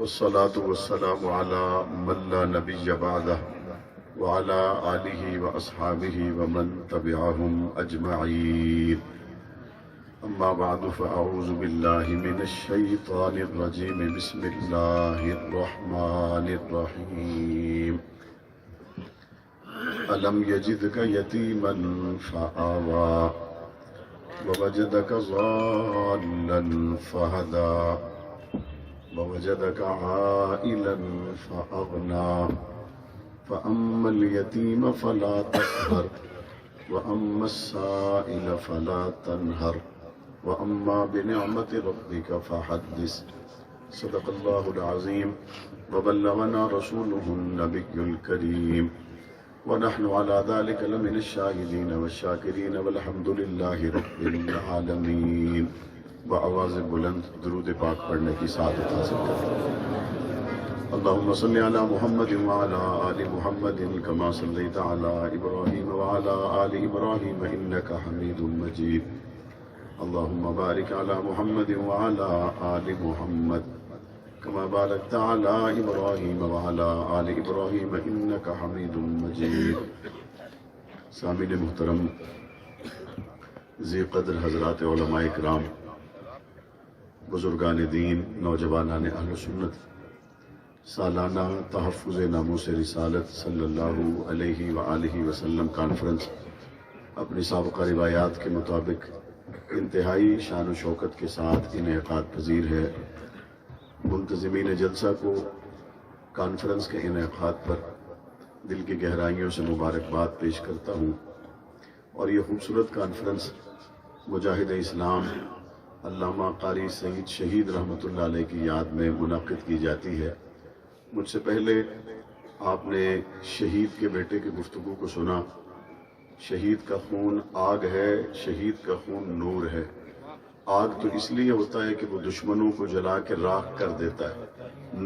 والصلاة والسلام على من لا نبي بعده وعلى آله وأصحابه ومن تبعهم أجمعين. أما بعد فأعوذ بالله من الشيطان الرجيم. بسم الله الرحمن الرحيم. ألم يجدك يتيما فآوى ووجدك ضالا فهدى ووجدك عائلا فأغنى فأما اليتيم فلا تقهر وأما السائل فلا تنهر وأما بنعمة ربك فحدث. صدق الله العظيم وبلغنا رسوله النبي الكريم ونحن على ذلك لمن الشاهدين والشاكرين والحمد لله رب العالمین. بآواز بلند درود پاک پڑھنے کی سعادت حاصل کریں. اللهم صل على محمد وعلى آل محمد كما صليت على إبراهيم وعلى آل إبراهيم إنك حميد مجيد. اللهم بارك على محمد وعلى آل محمد كما باركت على إبراهيم وعلى آل إبراهيم إنك حميد مجيد. سامعین محترم، ذی قدر حضرات علماء اکرام، بزرگان دین، نوجوانان اہل سنت، سالانہ تحفظ ناموس رسالت صلی اللہ علیہ وآلہ وسلم کانفرنس اپنی سابقہ روایات کے مطابق انتہائی شان و شوکت کے ساتھ انعقاد پذیر ہے. منتظمین جلسہ کو کانفرنس کے انعقاد پر دل کی گہرائیوں سے مبارکباد پیش کرتا ہوں. اور یہ خوبصورت کانفرنس مجاہد اسلام علامہ قاری سعید شہید رحمۃ اللہ علیہ کی یاد میں منعقد کی جاتی ہے. مجھ سے پہلے آپ نے شہید کے بیٹے کی گفتگو کو سنا. شہید کا خون آگ ہے، شہید کا خون نور ہے. آگ تو اس لیے ہوتا ہے کہ وہ دشمنوں کو جلا کے راکھ کر دیتا ہے.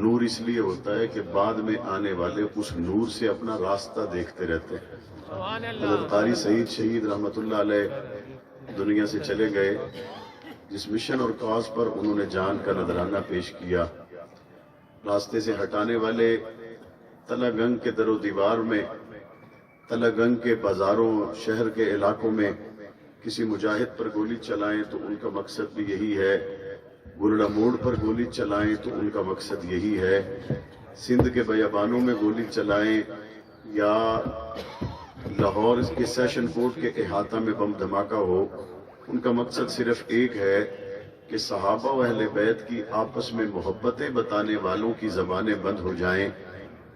نور اس لیے ہوتا ہے کہ بعد میں آنے والے اس نور سے اپنا راستہ دیکھتے رہتے ہیں. حضرت قاری سعید شہید رحمۃ اللہ علیہ دنیا سے چلے گئے. جس مشن اور کاز پر انہوں نے جان کا نذرانہ پیش کیا، راستے سے ہٹانے والے تلہ گنگ کے در و دیوار میں، تلہ گنگ کے بازاروں، شہر کے علاقوں میں کسی مجاہد پر گولی چلائیں تو ان کا مقصد بھی یہی ہے. گلڑا موڑ پر گولی چلائیں تو ان کا مقصد یہی ہے. سندھ کے بیابانوں میں گولی چلائیں یا لاہور کے سیشن کورٹ کے احاطہ میں بم دھماکہ ہو، ان کا مقصد صرف ایک ہے کہ صحابہ و اہل بیت کی آپس میں محبتیں بتانے والوں کی زبانیں بند ہو جائیں.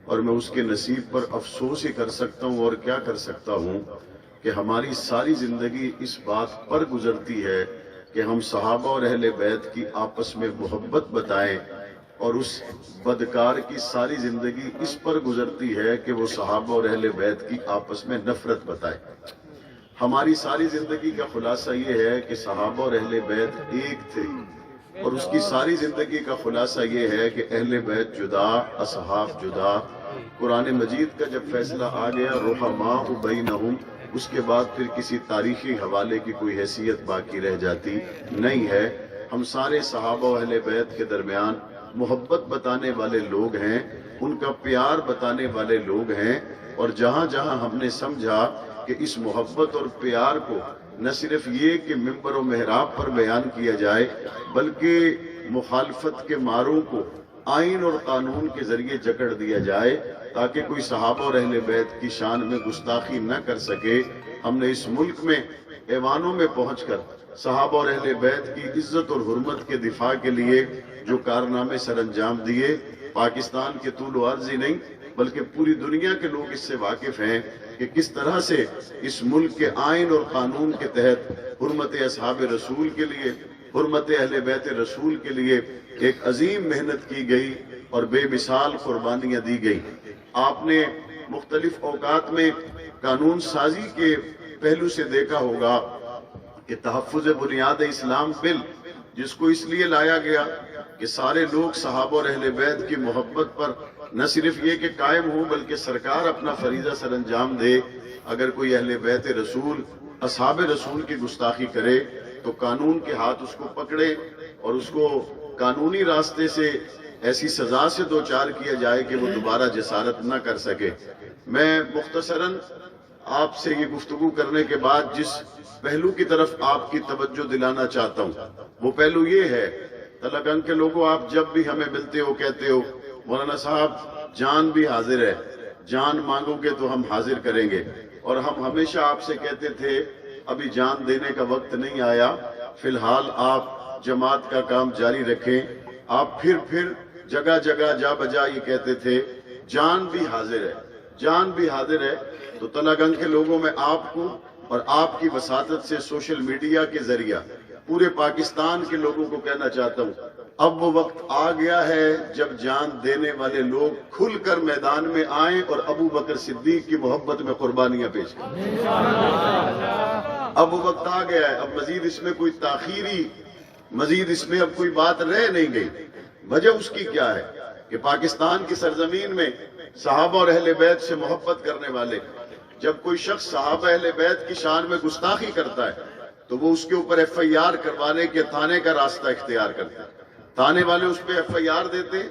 اور میں اس کے نصیب پر افسوس ہی کر سکتا ہوں اور کیا کر سکتا ہوں کہ ہماری ساری زندگی اس بات پر گزرتی ہے کہ ہم صحابہ اور اہل بیت کی آپس میں محبت بتائیں، اور اس بدکار کی ساری زندگی اس پر گزرتی ہے کہ وہ صحابہ اور اہل بیت کی آپس میں نفرت بتائے. ہماری ساری زندگی کا خلاصہ یہ ہے کہ صحابہ اور اہل بیت ایک تھے، اور اس کی ساری زندگی کا خلاصہ یہ ہے کہ اہل بیت جدا، اصحاب جدا. قرآن مجید کا جب فیصلہ آ گیا رحماء بینہم، اس کے بعد پھر کسی تاریخی حوالے کی کوئی حیثیت باقی رہ جاتی نہیں ہے. ہم سارے صحابہ و اہل بیت کے درمیان محبت بتانے والے لوگ ہیں، ان کا پیار بتانے والے لوگ ہیں. اور جہاں جہاں ہم نے سمجھا کہ اس محبت اور پیار کو نہ صرف یہ کہ ممبر و محراب پر بیان کیا جائے، بلکہ مخالفت کے ماروں کو آئین اور قانون کے ذریعے جکڑ دیا جائے تاکہ کوئی صحابہ اور اہل بیت کی شان میں گستاخی نہ کر سکے. ہم نے اس ملک میں ایوانوں میں پہنچ کر صحابہ اور اہل بیت کی عزت اور حرمت کے دفاع کے لیے جو کارنامے سر انجام دیے، پاکستان کے طول و عرض ہی نہیں بلکہ پوری دنیا کے لوگ اس سے واقف ہیں کہ کس طرح سے اس ملک کے آئین اور قانون کے تحت حرمت اصحاب رسول کے لیے، حرمت اہل بیت رسول کے لیے ایک عظیم محنت کی گئی اور بے مثال قربانیاں دی گئی. آپ نے مختلف اوقات میں قانون سازی کے پہلو سے دیکھا ہوگا کہ تحفظ بنیاد اسلام بل، جس کو اس لیے لایا گیا کہ سارے لوگ صحابہ اور اہل بیت کی محبت پر نہ صرف یہ کہ قائم ہوں بلکہ سرکار اپنا فریضہ سر انجام دے. اگر کوئی اہل بیت رسول، اصحاب رسول کی گستاخی کرے تو قانون کے ہاتھ اس کو پکڑے اور اس کو قانونی راستے سے ایسی سزا سے دو چار کیا جائے کہ وہ دوبارہ جسارت نہ کر سکے۔ میں مختصراً آپ سے یہ گفتگو کرنے کے بعد جس پہلو کی طرف آپ کی توجہ دلانا چاہتا ہوں وہ پہلو یہ ہے، طلع گنگ کے لوگوں، آپ جب بھی ہمیں ملتے ہو کہتے ہو مولانا صاحب جان بھی حاضر ہے، جان مانگو گے تو ہم حاضر کریں گے، اور ہم ہمیشہ آپ سے کہتے تھے ابھی جان دینے کا وقت نہیں آیا، فی الحال آپ جماعت کا کام جاری رکھیں۔ آپ پھر جگہ جگہ جا بجا یہ کہتے تھے جان بھی حاضر ہے، جان بھی حاضر ہے۔ تو طلع گنگ کے لوگوں میں آپ کو اور آپ کی وساطت سے سوشل میڈیا کے ذریعہ پورے پاکستان کے لوگوں کو کہنا چاہتا ہوں، اب وہ وقت آ گیا ہے جب جان دینے والے لوگ کھل کر میدان میں آئیں اور ابو بکر صدیق کی محبت میں قربانیاں پیش کریں۔ اب وہ وقت آ گیا ہے، اب مزید اس میں کوئی تاخیری، مزید اس میں اب کوئی بات رہ نہیں گئی۔ وجہ اس کی کیا ہے کہ پاکستان کی سرزمین میں صحابہ اور اہل بیت سے محبت کرنے والے، جب کوئی شخص صحابہ اہل بیت کی شان میں گستاخی کرتا ہے تو وہ اس کے اوپر ایف آئی آر کروانے کے تھانے کا راستہ اختیار کرتے ہیں۔ تھانے والے اس پہ ایف آئی آر دیتے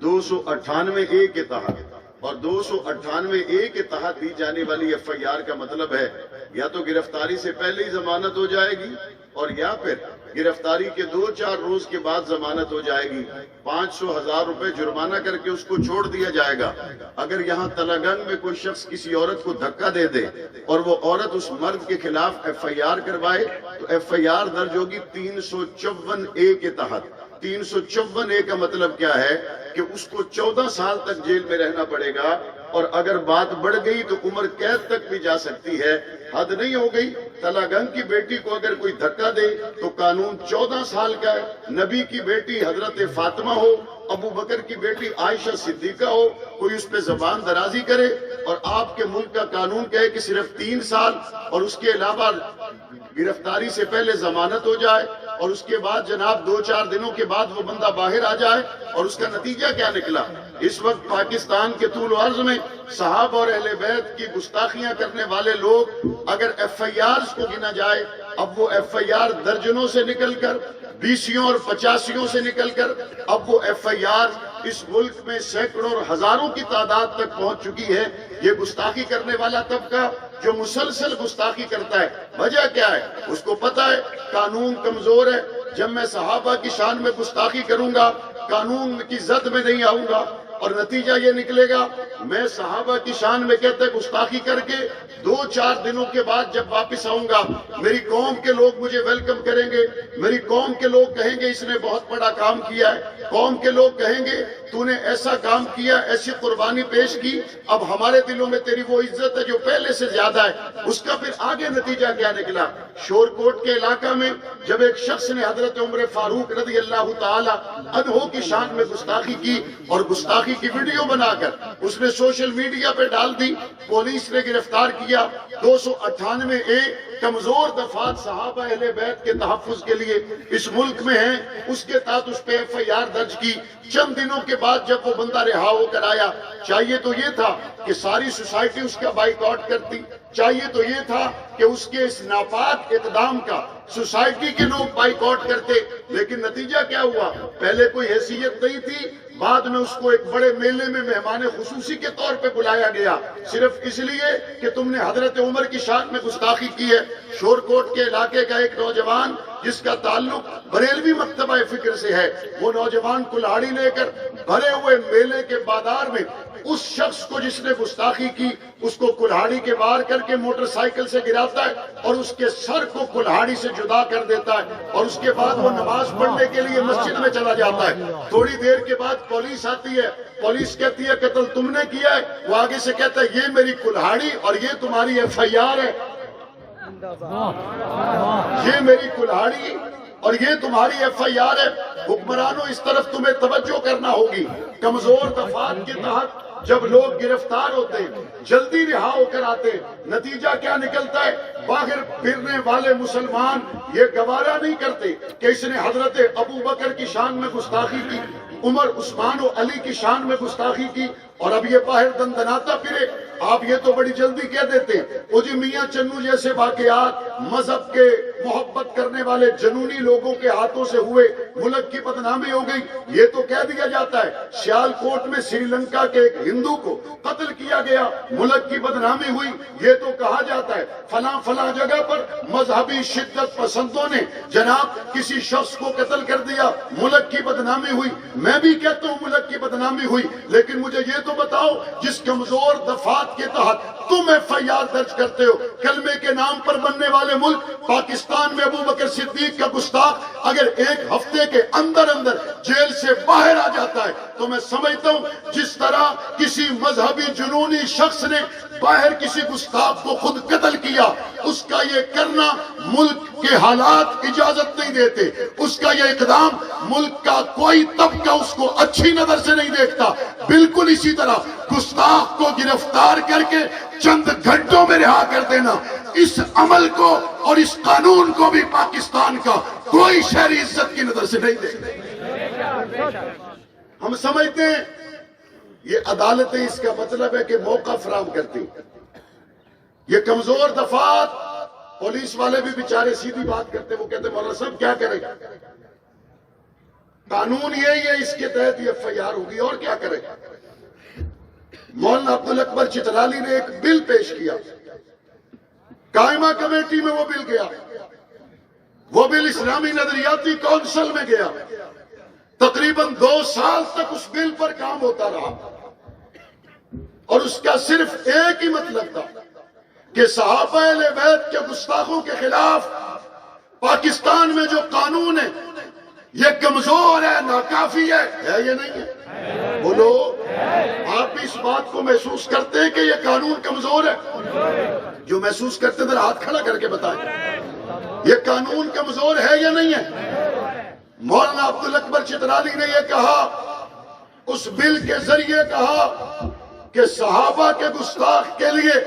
298A کے تحت، اور 298A کے تحت دی جانے والی ایف آئی آر کا مطلب ہے یا تو گرفتاری سے پہلے ہی ضمانت ہو جائے گی اور یا پھر گرفتاری کے 2-4 روز کے بعد ضمانت ہو جائے گی، 500,000 روپے جرمانہ کر کے اس کو چھوڑ دیا جائے گا۔ اگر یہاں طلع گنگ میں کوئی شخص کسی عورت کو دھکا دے دے اور وہ عورت اس مرد کے خلاف ایف آئی آر کروائے تو ایف آئی آر درج ہوگی 354A کے تحت۔ 354A کا مطلب کیا ہے کہ اس کو 14 سال تک جیل میں رہنا پڑے گا، اور اگر بات بڑھ گئی تو عمر قید تک بھی جا سکتی ہے۔ حد نہیں ہو گئی، طلع گنگ کی بیٹی کو اگر کوئی دھکا دے تو قانون 14 سال کا ہے۔ نبی کی بیٹی حضرت فاطمہ ہو، ابو بکر کی بیٹی عائشہ صدیقہ ہو، کوئی اس پہ زبان درازی کرے اور آپ کے ملک کا قانون کہے کہ صرف 3 سال اور اس کے علاوہ گرفتاری سے پہلے ضمانت ہو جائے اور اس کے بعد جناب 2-4 دنوں کے بعد وہ بندہ باہر آ جائے، اور اس کا نتیجہ کیا نکلا؟ اس وقت پاکستان کے طول و عرض میں صحابہ اور اہل بیت کی گستاخیاں کرنے والے لوگ اگر ایف آئی آرز کو گنا جائے، اب وہ ایف آئی آر درجنوں سے نکل کر 20 اور 85 سے نکل کر اب وہ ایف آئی آر اس ملک میں سینکڑوں اور ہزاروں کی تعداد تک پہنچ چکی ہے۔ یہ گستاخی کرنے والا طبقہ جو مسلسل گستاخی کرتا ہے، وجہ کیا ہے؟ اس کو پتا ہے قانون کمزور ہے، جب میں صحابہ کی شان میں گستاخی کروں گا قانون کی زد میں نہیں آؤں گا، اور نتیجہ یہ نکلے گا میں صحابہ کی شان میں کہتے ہیں گستاخی کر کے 2-4 دنوں کے بعد جب واپس آؤں گا میری قوم کے لوگ مجھے ویلکم کریں گے، میری قوم کے لوگ کہیں گے اس نے بہت بڑا کام کیا ہے، قوم کے لوگ کہیں گے تو نے ایسا کام کیا، ایسی قربانی پیش کی، اب ہمارے دلوں میں تیری وہ عزت ہے جو پہلے سے زیادہ ہے۔ اس کا پھر آگے نتیجہ کیا نکلا؟ شور کوٹ کے علاقہ میں جب ایک شخص نے حضرت عمر فاروق رضی اللہ تعالی عنہ کی شان میں گستاخی کی اور گستاخی کی ویڈیو بنا کر اس نے سوشل میڈیا پہ ڈال دی، پولیس نے گرفتار کیا۔ 298A کمزور دفعات صحابہ اہل بیت کے تحفظ کے لیے اس ملک میں ہیں، اس کے تحت اس پہ ایف آئی آر درج کی۔ چند دنوں کے بعد جب وہ بندہ رہا ہو کر آیا، چاہیے تو یہ تھا کہ ساری سوسائٹی اس کا بائیکاٹ کرتی، چاہیے تو یہ تھا کہ اس کے اس ناپاک اقدام کا سوسائٹی کے لوگ بائیکاٹ کرتے، لیکن نتیجہ کیا ہوا؟ پہلے کوئی حیثیت نہیں تھی، بعد میں اس کو ایک بڑے میلے میں مہمان خصوصی کے طور پہ بلایا گیا، صرف اس لیے کہ تم نے حضرت عمر کی شان میں گستاخی کی ہے۔ شور کوٹ کے علاقے کا ایک نوجوان جس کا تعلق بریلوی مکتبہ فکر سے ہے، وہ نوجوان کلہاڑی لے کر بھرے ہوئے میلے کے بازار میں اس شخص کو جس نے گستاخی کی اس کو کلہاڑی کے وار کر کے موٹر سائیکل سے گراتا ہے اور اس کے سر کو کلہاڑی سے جدا کر دیتا ہے، اور اس کے بعد وہ نماز پڑھنے کے لیے مسجد میں چلا جاتا ہے۔ تھوڑی دیر کے بعد پولیس آتی ہے، پولیس کہتی ہے قتل تم نے کیا ہے، وہ آگے سے کہتا ہے یہ میری کلہاڑی اور یہ تمہاری ایف آئی آر ہے، یہ میری کلہاڑی اور یہ تمہاری ایف آئی آر ہے۔ حکمرانوں اس طرف تمہیں توجہ کرنا ہوگی، کمزور دفعات کے تحت جب لوگ گرفتار ہوتے ہیں جلدی رہا ہو کر آتے، نتیجہ کیا نکلتا ہے؟ باہر پھرنے والے مسلمان یہ گوارا نہیں کرتے کہ اس نے حضرت ابو بکر کی شان میں گستاخی کی، عمر عثمان و علی کی شان میں گستاخی کی، اور اب یہ باہر دندناتا پھرے۔ آپ یہ تو بڑی جلدی کہہ دیتے ہیں وہ جی میاں چنو جیسے واقعات مذہب کے محبت کرنے والے جنونی لوگوں کے ہاتھوں سے ہوئے، ملک کی بدنامی ہو گئی، یہ تو کہہ دیا جاتا ہے۔ سیال کوٹ میں سری لنکا کے ایک ہندو کو قتل کیا گیا، ملک کی بدنامی ہوئی، یہ تو کہا جاتا ہے۔ فلاں فلاں جگہ پر مذہبی شدت پسندوں نے جناب کسی شخص کو قتل کر دیا، ملک کی بدنامی ہوئی۔ میں بھی کہتا ہوں ملک کی بدنامی ہوئی، لیکن مجھے یہ تو بتاؤ جس کمزور دفعات کے تحت تم ایف آئی آر درج کرتے ہو، کلمے کے نام پر بننے والے ملک پاکستان میں ابو بکر صدیق کا گستاخ اگر ایک ہفتے کے اندر اندر جیل سے باہر آ جاتا ہے تو میں سمجھتا ہوں جس طرح کسی مذہبی جنونی شخص نے باہر کسی گستاخ کو خود قتل کیا، اس کا یہ کرنا ملک کے حالات اجازت نہیں دیتے، اس کا یہ اقدام ملک کا کوئی طبقہ اس کو اچھی نظر سے نہیں دیکھتا۔ بالکل اسی طرح گستاخ کو گرفتار کر کے چند گھنٹوں میں رہا کر دینا، اس عمل کو اور اس قانون کو بھی پاکستان کا کوئی شہری عزت کی نظر سے نہیں دیکھتا۔ ہم سمجھتے ہیں یہ عدالتیں اس کا مطلب ہے کہ موقع فراہم کرتی، یہ کمزور دفعات پولیس والے بھی بیچارے سیدھی بات کرتے، وہ کہتے مولانا صاحب کیا کرے گا، قانون یہی ہے، اس کے تحت یہ ایف آئی آر ہوگی اور کیا کرے گا۔ مولانا عبدالاکبر چترالی نے ایک بل پیش کیا، قائمہ کمیٹی میں وہ بل گیا، وہ بل اسلامی نظریاتی کونسل میں گیا، تقریباً 2 سال تک اس بل پر کام ہوتا رہا، اور اس کا صرف ایک ہی مطلب تھا کہ صحابہ اہل بیت کے گستاخوں کے خلاف پاکستان میں جو قانون ہے یہ کمزور ہے، ناکافی ہے یا نہیں ہے؟ بولو، آپ اس بات کو محسوس کرتے ہیں کہ یہ قانون کمزور ہے؟ جو محسوس کرتے ہیں ہاتھ کھڑا کر کے بتائیں، یہ قانون کمزور ہے یا نہیں ہے؟ مولانا عبدالاکبر چترالی نے یہ کہا، اس بل کے ذریعے کہا کہ صحابہ کے گستاخ کے لیے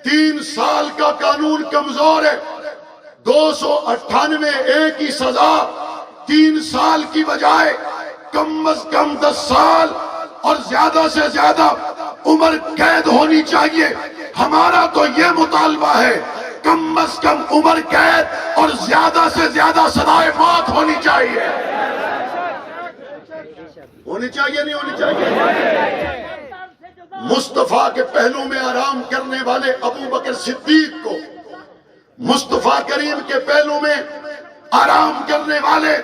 3 سال کا قانون کمزور ہے، 298 اے کی سزا 3 سال کی بجائے کم از کم 10 سال اور زیادہ سے زیادہ عمر قید ہونی چاہیے۔ ہمارا تو یہ مطالبہ ہے کم از کم عمر قید اور زیادہ سے زیادہ سزائے موت ہونی چاہیے۔ ہونی چاہیے نہیں ہونی چاہیے؟ مصطفیٰ کے پہلو میں آرام کرنے والے ابو بکر صدیق کو، مصطفیٰ کریم کے پہلو میں آرام کرنے والے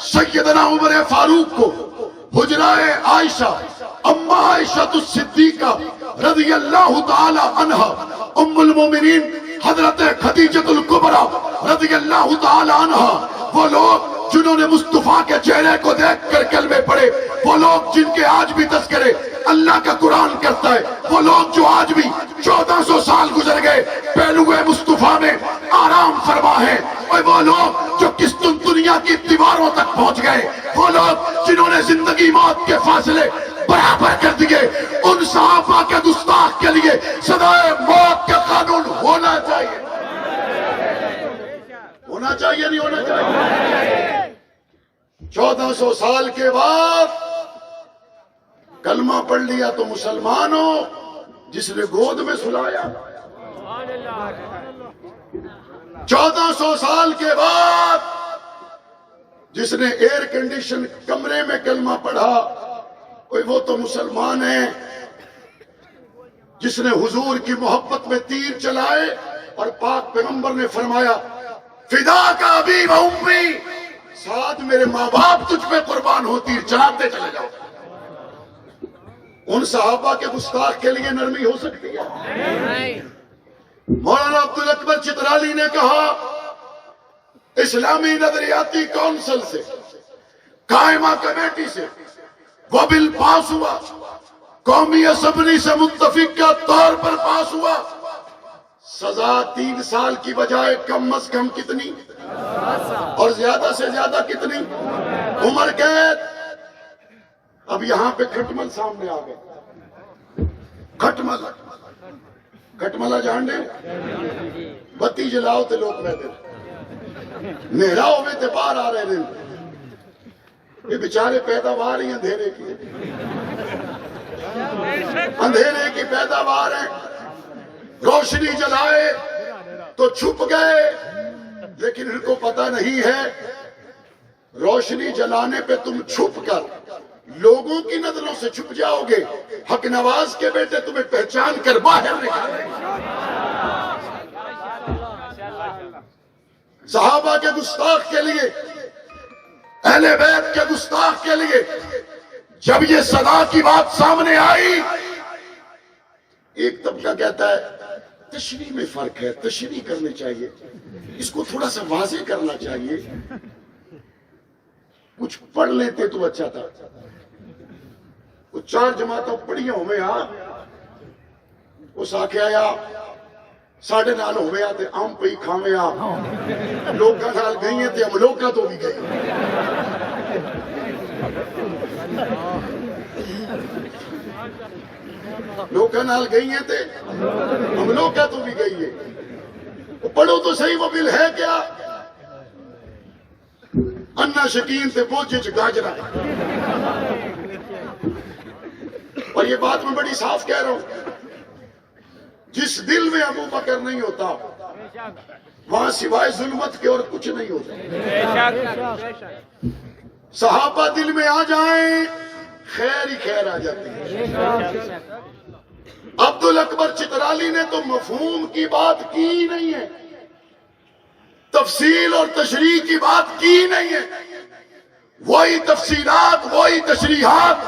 سیدنا عمر فاروق کو، حجرہ عائشہ اما عائشہ الصدیقہ رضی اللہ تعالی عنہ، ام المومنین حضرت خدیجہ الکبریٰ رضی اللہ تعالی عنہ، وہ لوگ جنہوں نے مصطفیٰ کے چہرے کو دیکھ کر کلمے پڑھے، وہ لوگ جن کے آج بھی تذکرے اللہ کا قرآن کرتا ہے، وہ لوگ جو آج بھی 1400 سال گزر گئے پہلوئے مصطفیٰ میں آرام فرما ہے، اور وہ لوگ جو کس دنیا کی دیواروں تک پہنچ گئے، وہ لوگ جنہوں نے زندگی موت کے فاصلے برابر کر دیے، ان صحابہ کے گستاخ کے لیے سزائے موت کا قانون ہونا چاہیے۔ ہونا چاہیے نہیں ہونا چاہیے؟ 1400 سال کے بعد کلمہ پڑھ لیا تو مسلمان ہو، جس نے گود میں سلایا۔ 1400 سال کے بعد جس نے ایئر کنڈیشن کمرے میں کلمہ پڑھا، کوئی وہ تو مسلمان ہے۔ جس نے حضور کی محبت میں تیر چلائے اور پاک پیغمبر نے فرمایا فدا کا ابی و امی، ساتھ میرے ماں باپ تجھ پہ قربان ہو، تیر چلاتے چلے جاؤ۔ ان صحابہ کے گستاخ کے لیے نرمی ہو سکتی ہے؟ مولانا عبدالاکبر چترالی نے کہا اسلامی نظریاتی کونسل سے، قائمہ کمیٹی سے وہ بل پاس ہوا، قومی اسمبلی سے متفقہ طور پر پاس ہوا، سزا 3 سال کی بجائے کم از کم کتنی اور زیادہ سے زیادہ کتنی؟ عمر قید۔ اب یہاں پہ کھٹمل سامنے آ گئے، کھٹملا جان دے، بتی جلاؤ تے لوگ رہتے نہراؤ میں تے باہر آ رہے ہیں، یہ بیچارے پیداوار ہی اندھیرے کی، اندھیرے کی پیداوار ہے، روشنی جلائے تو چھپ گئے، لیکن ان کو پتہ نہیں ہے روشنی جلانے پہ تم چھپ کر لوگوں کی نظروں سے چھپ جاؤ گے، حق نواز کے بیٹے تمہیں پہچان کر باہر نکالیں گے۔ صحابہ کے گستاخ کے لیے، اہل بیت کے گستاخ کے لیے جب یہ صدا کی بات سامنے آئی، ایک طبقہ کہتا ہے تشریح میں فرق ہے، تشریح کرنی چاہیے، اس کو تھوڑا سا واضح کرنا چاہیے، کچھ پڑھ لیتے تو اچھا تھا۔ وہ 4 جماعتوں پڑھیاں ہوئے اس آکھیا یا ساڑھے نال ہوئے تے آم پئی کھاوے لوکاں نال گئیے تے ہم لوکاں تو بھی گئے۔ لوکاں نال گئیے تے ہم لوکاں تو بھی گئیے۔ پڑھو تو صحیح، وہ بل ہے کیا؟ انا شکین تے بوجھ چ گاجرا۔ اور یہ بات میں بڑی صاف کہہ رہا ہوں، جس دل میں ابو بکر نہیں ہوتا وہاں سوائے ظلمت کے اور کچھ نہیں ہوتا۔ صحابہ دل میں آ جائیں خیر ہی خیر آ جاتی ہے۔ عبدالاکبر چترالی نے تو مفہوم کی بات کی نہیں ہے، تفصیل اور تشریح کی بات کی نہیں ہے، وہی تفصیلات وہی تشریحات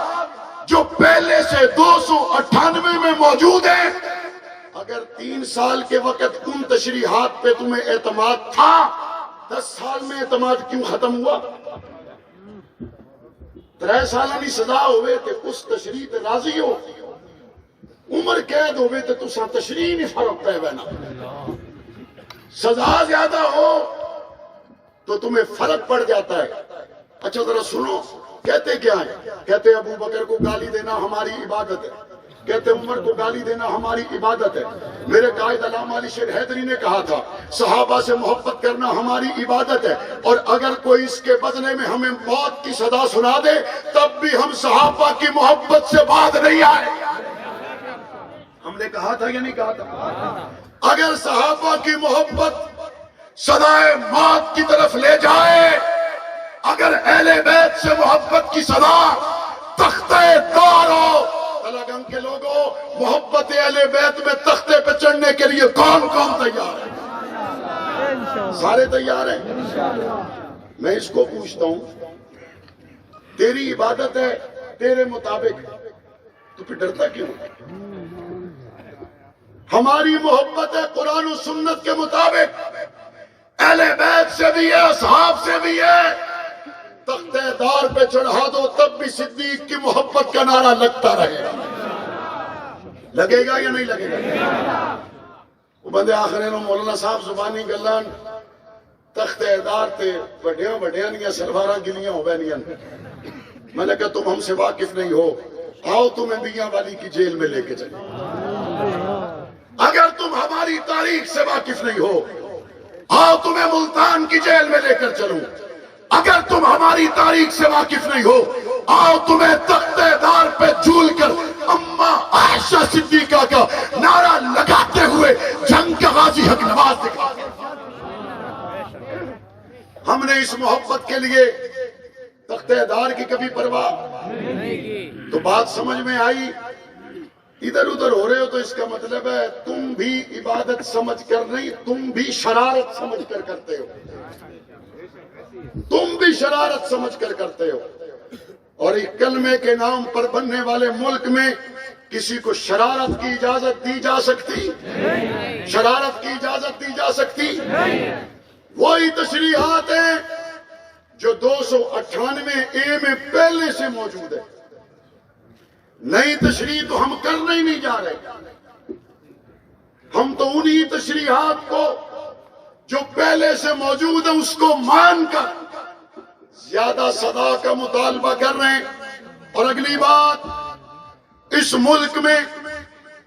جو پہلے سے 298 میں موجود ہیں۔ اگر 3 سال کے وقت ان تشریحات پہ تمہیں اعتماد تھا، 10 سال میں اعتماد کیوں ختم ہوا؟ 3 سالانی سزا ہوئے تے اس تشریح تے راضی ہو، عمر قید ہوئے تے تساں تشریح نہیں فرق پہ بنا۔ سزا زیادہ ہو تو تمہیں فرق پڑ جاتا ہے۔ اچھا ذرا سنو، کہتے کیا ہے؟ کہتے ابو بکر کو گالی دینا ہماری عبادت ہے، کہتے عمر کو گالی دینا ہماری عبادت ہے۔ میرے قائد علامہ علی شیر حیدری نے کہا تھا صحابہ سے محبت کرنا ہماری عبادت ہے، اور اگر کوئی اس کے بدلے میں ہمیں موت کی سزا سنا دے تب بھی ہم صحابہ کی محبت سے باز نہیں آئے۔ ہم نے کہا تھا یا نہیں کہا تھا؟ اگر صحابہ کی محبت سزائے موت کی طرف لے جائے، اگر اہل بیت سے محبت کی سزا تختہ دار ہو، گنگ کے لوگوں محبت اہل بیت میں تختے پہ چڑھنے کے لیے کون کون تیار ہے؟ سارے تیار ہیں۔ میں اس کو پوچھتا ہوں، تیری عبادت ہے تیرے مطابق، تو پھر ڈرتا کیوں؟ ہماری محبت ہے قرآن و سنت کے مطابق، اہل بیت سے بھی ہے، اصحاب سے بھی ہے، تختہ دار پہ چڑھا دو تب بھی صدیق کی محبت کا نعرہ لگتا رہے گا۔ لگے گا یا نہیں لگے گا؟ وہ بندے آخر نو مولانا صاحب زبانی گلان تختہ دار تے بڑیاں بڑیاں نیا سلواراں گلیاں ہو بینیاں۔ میں نے کہا تم ہم سے واقف نہیں ہو، آؤ تمہیں میاں والی کی جیل میں لے کے چلیں۔ اگر تم ہماری تاریخ سے واقف نہیں ہو، آؤ تمہیں ملتان کی جیل میں لے کر چلوں۔ اگر تم ہماری تاریخ سے واقف نہیں ہو، آؤ تمہیں تختہ دار پہ جھول کر اماں عائشہ صدیقہ کا نعرہ لگاتے ہوئے جنگ کا غازی حق نواز دکھا دیں۔ ہم نے اس محبت کے لیے تختہ دار کی کبھی پرواہ تو بات سمجھ میں آئی؟ ادھر ادھر ہو رہے ہو تو اس کا مطلب ہے تم بھی عبادت سمجھ کر نہیں، تم بھی شرارت سمجھ کر کرتے ہو، تم بھی شرارت سمجھ کر کرتے ہو۔ اور ایک کلمے کے نام پر بننے والے ملک میں کسی کو شرارت کی اجازت دی جا سکتی؟ شرارت کی اجازت دی جا سکتی؟ وہی تشریحات ہیں جو 298 میں پہلے سے موجود ہے۔ نئی تشریح تو ہم کرنے ہی نہیں جا رہے، ہم تو انہی تشریحات کو جو پہلے سے موجود ہے اس کو مان کر زیادہ سزا کا مطالبہ کر رہے ہیں۔ اور اگلی بات، اس ملک میں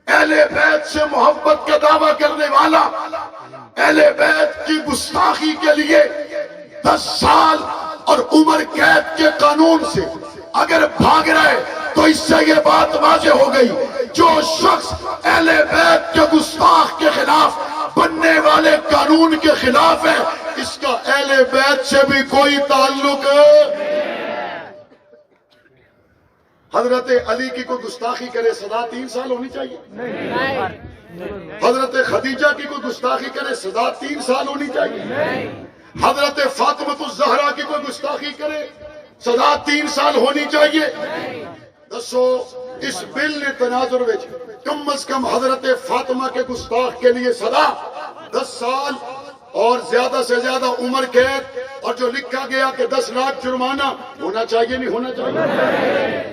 اہل بیت سے محبت کا دعویٰ کرنے والا اہل بیت کی گستاخی کے لیے 10 سال اور عمر قید کے قانون سے اگر بھاگ رہے تو اس سے یہ بات واضح ہو گئی، جو شخص اہل بیت کے گستاخ کے خلاف بننے والے قانون کے خلاف ہے، اس کا اہل بیت سے بھی کوئی تعلق حضرت علی کی کوئی گستاخی کرے سزا 3 سال ہونی چاہیے، حضرت خدیجہ کی کوئی گستاخی کرے سزا 3 سال ہونی چاہیے، حضرت فاطمہ الزہرا کی کوئی گستاخی کرے سزا 3 سال ہونی چاہیے۔ دسو اس بل نے تناظر وچ کم از کم حضرت فاطمہ کے گستاخ کے لیے سزا 10 سال اور زیادہ سے زیادہ عمر قید، اور جو لکھا گیا کہ 10 لاکھ جرمانہ ہونا چاہیے نہیں ہونا چاہیے؟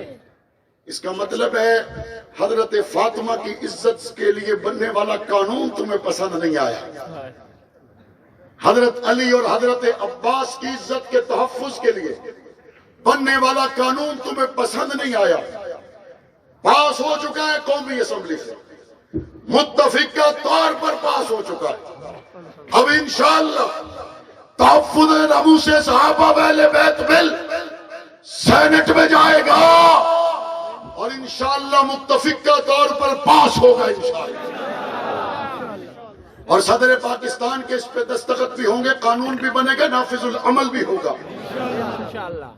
اس کا مطلب ہے حضرت فاطمہ کی عزت کے لیے بننے والا قانون تمہیں پسند نہیں آیا، حضرت علی اور حضرت عباس کی عزت کے تحفظ کے لیے بننے والا قانون تمہیں پسند نہیں آیا، پاس ہو چکا ہے قومی اسمبلی سے، متفقہ طور پر پاس ہو چکا ہے۔ اب انشاءاللہ تحفظ ناموس صحابہ اہل بیت بل سینٹ میں جائے گا اور انشاءاللہ متفقہ طور پر پاس ہوگا انشاءاللہ، اور صدر پاکستان کے اس پہ دستخط بھی ہوں گے، قانون بھی بنے گا، نافذ العمل بھی ہوگا انشاءاللہ۔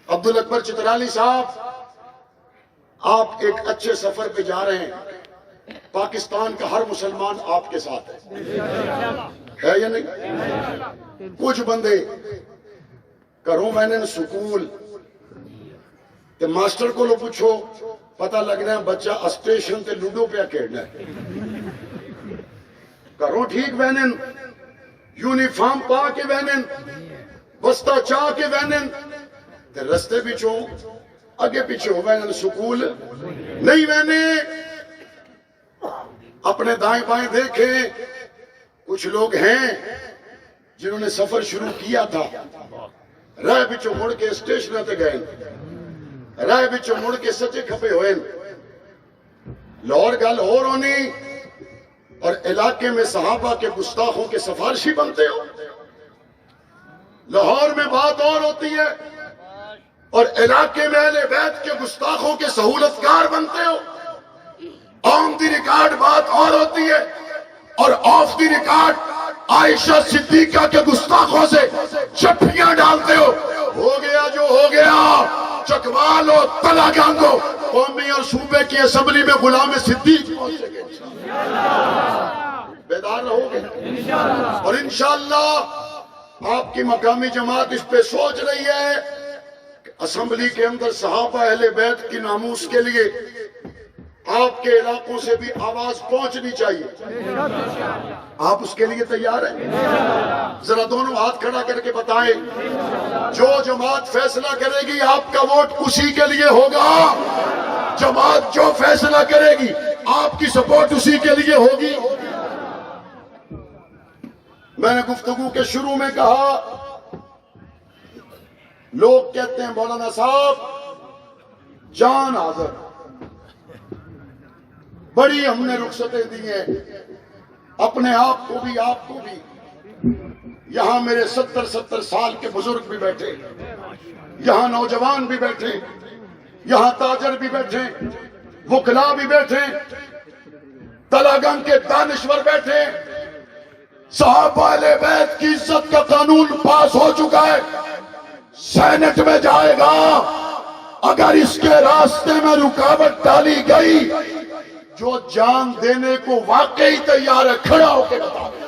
عبدالاکبر چترالی صاحب، آپ ایک اچھے سفر پہ جا رہے ہیں، پاکستان کا ہر مسلمان آپ کے ساتھ ہے یا نہیں؟ کچھ بندے کروں میں نے سکول تے ماسٹر کو لو پوچھو پتہ لگنا ہے بچہ اسٹیشن تے لوڈو پہ کھیلنا ہے، کروں ٹھیک وینن یونیفارم پا کے وینن بستہ چاہ کے وینن تے رستے پیچھوں اگے پیچھے ہو وینن سکول نہیں وینے، اپنے دائیں بائیں دیکھیں، کچھ لوگ ہیں جنہوں نے سفر شروع کیا تھا، راہ پیچھوں مڑ کے اسٹیشن تے گئے، راہ پیچھوں مڑ کے سچے کھپے ہوئے، لاہور گل ہو رونی اور علاقے میں صحابہ کے گستاخوں کے سفارشی بنتے ہو، لاہور میں بات اور ہوتی ہے اور علاقے میں اہل بیت کے گستاخوں کے سہولتکار بنتے ہو، آن دی ریکارڈ بات اور ہوتی ہے اور آف دی ریکارڈ عائشہ صدیقہ کے گستاخوں سے چپیاں ڈالتے ہو گیا جو ہو گیا، چکوال ہو تلا گانگو قومی اور صوبے کی اسمبلی میں غلام صدیق پہنچے گے، بیدار رہو گے اور انشاءاللہ آپ کی مقامی جماعت اس پہ سوچ رہی ہے کہ اسمبلی کے اندر صحابہ اہل بیت کی ناموس کے لیے آپ کے علاقوں سے بھی آواز پہنچنی چاہیے، آپ اس کے لیے تیار ہیں؟ ذرا دونوں ہاتھ کھڑا کر کے بتائیں، جو جماعت فیصلہ کرے گی آپ کا ووٹ اسی کے لیے ہوگا، جماعت جو فیصلہ کرے گی آپ کی سپورٹ اسی کے لیے ہوگی۔ میں نے گفتگو کے شروع میں کہا، لوگ کہتے ہیں مولانا صاحب جان حاضر، بڑی ہم نے رخصتیں دی ہیں اپنے آپ کو بھی آپ کو بھی، یہاں میرے 70 سال کے بزرگ بھی بیٹھے، یہاں نوجوان بھی بیٹھے، یہاں تاجر بھی بیٹھے، وکلا بھی بیٹھے، تلاگنگ کے دانشور بیٹھے، صحابہ اہل بیت کی عزت کا قانون پاس ہو چکا ہے، سینٹ میں جائے گا، اگر اس کے راستے میں رکاوٹ ڈالی گئی جو جان دینے کو واقعی تیار ہے کھڑا ہو کے بتا دیں۔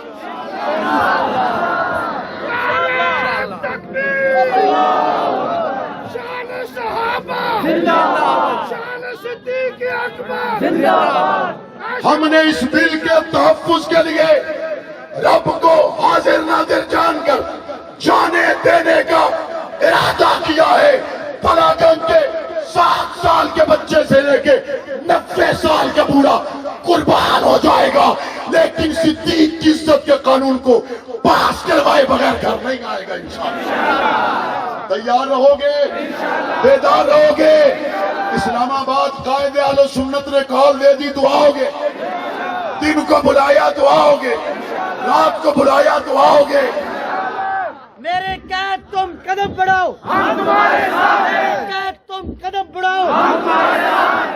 شان صحابہ زندہ باد، شان صدیق اکبر۔ ہم نے اس بل کے تحفظ کے لیے رب کو حاضر ناظر جان کر جانے دینے کا ارادہ کیا ہے۔ پراگن کے 7 سال کے بچے سے لے کے 90 سال کا بوڑھا قربان ہو جائے گا، لیکن صدیق کی عزت کے قانون کو پاس کروائے بغیر گھر نہیں آئے گا انشاءاللہ۔ تیار رہو گے؟ بیدار رہو گے؟ اسلام آباد قائد اہل سنت نے کال دے دی، دعاؤ گے؟ دن کو بلایا دعاؤ گے؟ رات کو بلایا دعاؤ گے؟ میرے قید تم قدم بڑھاؤ، ہم تمہارے ساتھ ہیں، قید تم قدم بڑھاؤ، ہم تمہارے ساتھ ہیں۔